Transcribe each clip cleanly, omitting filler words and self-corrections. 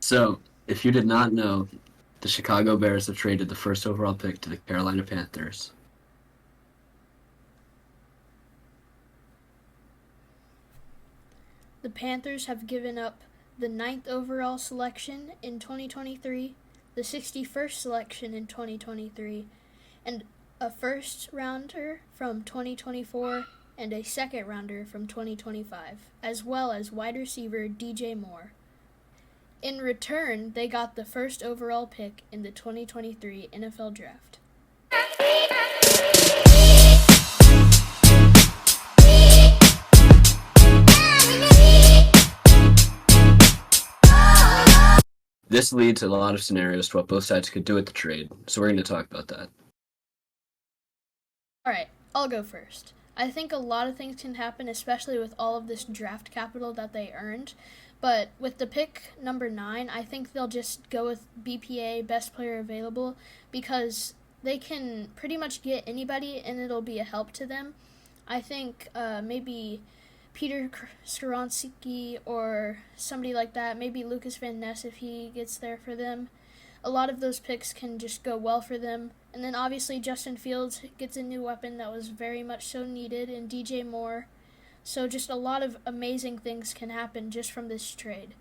So, if you did not know, the Chicago Bears have traded the first overall pick to the Carolina Panthers. The Panthers have given up the 9th overall selection in 2023, the 61st selection in 2023, and a first rounder from 2024 and a second rounder from 2025, as well as wide receiver DJ Moore. In return, they got the first overall pick in the 2023 NFL Draft. This leads a lot of scenarios to what both sides could do with the trade, so we're going to talk about that. Alright, I'll go first. I think a lot of things can happen, especially with all of this draft capital that they earned. But with the pick number 9, I think they'll just go with BPA, best player available, because they can pretty much get anybody and it'll be a help to them. I think maybe Peter Skoronsky or somebody like that, maybe Lucas Van Ness if he gets there for them. A lot of those picks can just go well for them. And then obviously Justin Fields gets a new weapon that was very much so needed in DJ Moore. So just a lot of amazing things can happen just from this trade.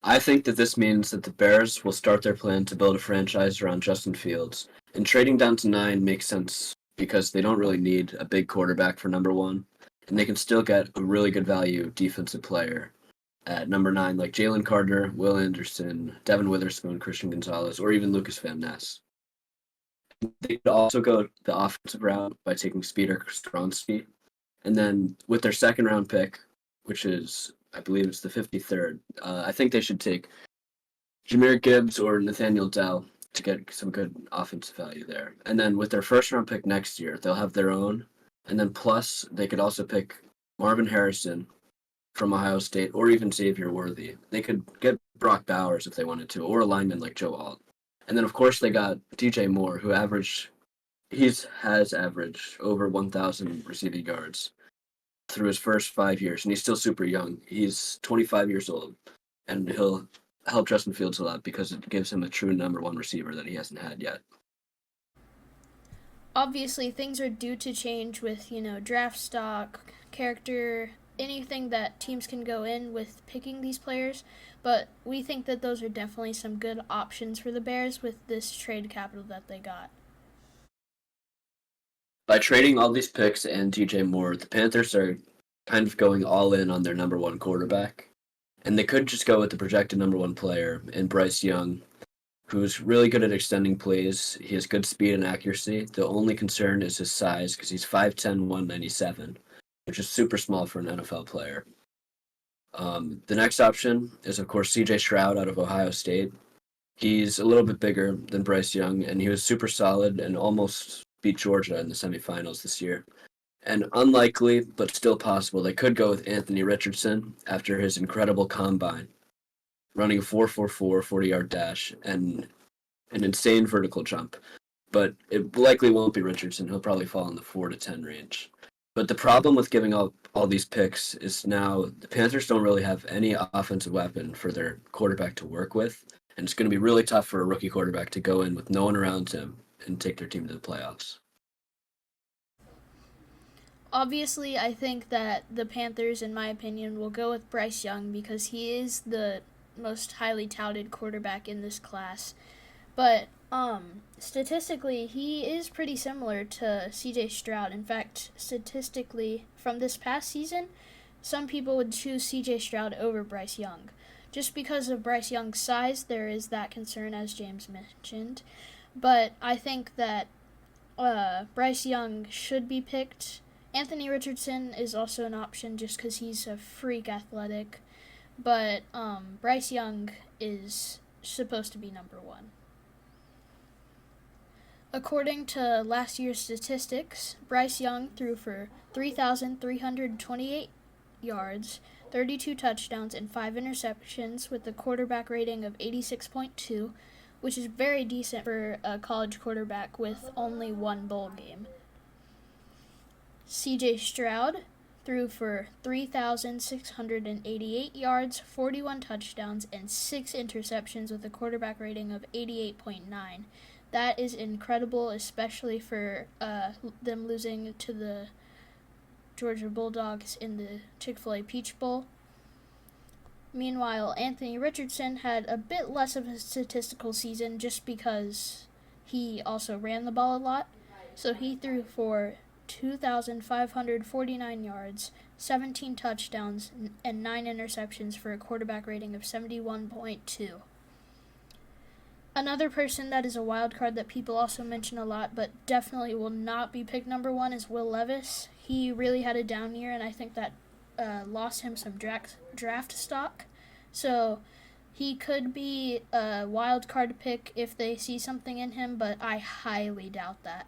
I think that this means that the Bears will start their plan to build a franchise around Justin Fields, and trading down to 9 makes sense because they don't really need a big quarterback for number 1, and they can still get a really good value defensive player at number 9, like Jalen Carter, Will Anderson, Devin Witherspoon, Christian Gonzalez, or even Lucas Van Ness. They could also go the offensive route by taking Peter Skoronsky, and then with their second round pick, which is, I believe it's the 53rd, I think they should take Jahmyr Gibbs or Nathaniel Dell to get some good offensive value there. And then with their first round pick next year, they'll have their own. And then plus, they could also pick Marvin Harrison from Ohio State or even Xavier Worthy. They could get Brock Bowers if they wanted to, or a lineman like Joe Alt. And then, of course, they got DJ Moore, who has averaged over 1,000 receiving yards through his first 5 years, and he's still super young. He's 25 years old, and he'll help Justin Fields a lot because it gives him a true number 1 receiver that he hasn't had yet. Obviously, things are due to change with, draft stock, character, anything that teams can go in with picking these players, but we think that those are definitely some good options for the Bears with this trade capital that they got. By trading all these picks and DJ Moore, the Panthers are kind of going all in on their number 1 quarterback. And they could just go with the projected number 1 player in Bryce Young, who's really good at extending plays. He has good speed and accuracy. The only concern is his size because he's 5'10", 197, which is super small for an NFL player. The next option is, of course, CJ Stroud out of Ohio State. He's a little bit bigger than Bryce Young, and he was super solid and almost beat Georgia in the semifinals this year. And unlikely, but still possible, they could go with Anthony Richardson after his incredible combine, running a 4.44 40-yard dash and an insane vertical jump. But it likely won't be Richardson. He'll probably fall in the 4 to 10 range. But the problem with giving up all these picks is now the Panthers don't really have any offensive weapon for their quarterback to work with. And it's going to be really tough for a rookie quarterback to go in with no one around him and take their team to the playoffs. Obviously, I think that the Panthers, in my opinion, will go with Bryce Young because he is the most highly touted quarterback in this class. But statistically, he is pretty similar to CJ Stroud. In fact, statistically, from this past season, some people would choose CJ Stroud over Bryce Young. Just because of Bryce Young's size, there is that concern, as James mentioned. But I think that Bryce Young should be picked. Anthony Richardson is also an option just because he's a freak athletic. But Bryce Young is supposed to be number 1. According to last year's statistics, Bryce Young threw for 3,328 yards, 32 touchdowns, and 5 interceptions with a quarterback rating of 86.2, which is very decent for a college quarterback with only 1 bowl game. CJ Stroud threw for 3,688 yards, 41 touchdowns, and 6 interceptions with a quarterback rating of 88.9. That is incredible, especially for them losing to the Georgia Bulldogs in the Chick-fil-A Peach Bowl. Meanwhile, Anthony Richardson had a bit less of a statistical season just because he also ran the ball a lot. So he threw for 2,549 yards, 17 touchdowns, and 9 interceptions for a quarterback rating of 71.2. Another person that is a wild card that people also mention a lot, but definitely will not be picked number one, is Will Levis. He really had a down year, and I think that lost him some draft stock. So he could be a wild card pick if they see something in him, but I highly doubt that.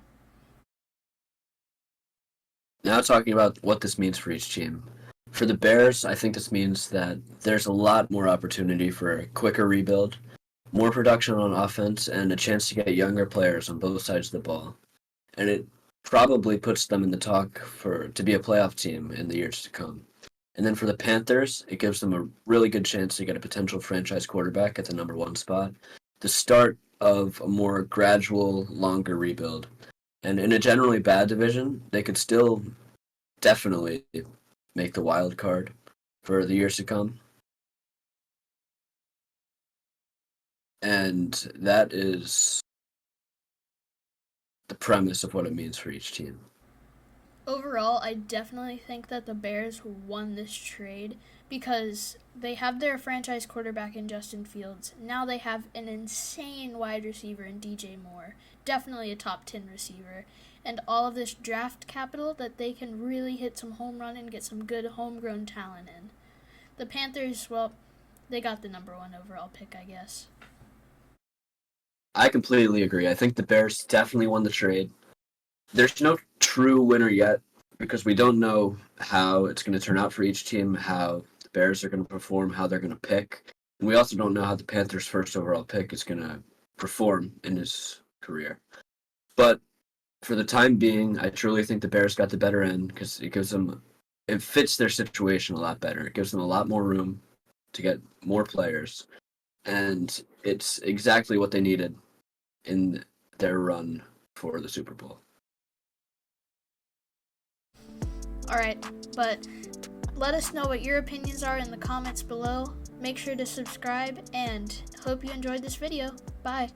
Now talking about what this means for each team. For the Bears, I think this means that there's a lot more opportunity for a quicker rebuild, more production on offense, and a chance to get younger players on both sides of the ball. And it probably puts them in the talk to be a playoff team in the years to come. And then for the Panthers, it gives them a really good chance to get a potential franchise quarterback at the number one spot. The start of a more gradual, longer rebuild. And in a generally bad division, they could still definitely make the wild card for the years to come. And that is the premise of what it means for each team. Overall, I definitely think that the Bears won this trade because they have their franchise quarterback in Justin Fields. Now they have an insane wide receiver in DJ Moore, definitely a top 10 receiver, and all of this draft capital that they can really hit some home run and get some good homegrown talent in. The Panthers, well, they got the number one overall pick, I guess. I completely agree. I think the Bears definitely won the trade. There's no true winner yet because we don't know how it's going to turn out for each team, how the Bears are going to perform, how they're going to pick. And we also don't know how the Panthers' first overall pick is going to perform in his career. But for the time being, I truly think the Bears got the better end because it fits their situation a lot better. It gives them a lot more room to get more players. And it's exactly what they needed in their run for the Super Bowl. Alright, but let us know what your opinions are in the comments below. Make sure to subscribe and hope you enjoyed this video. Bye.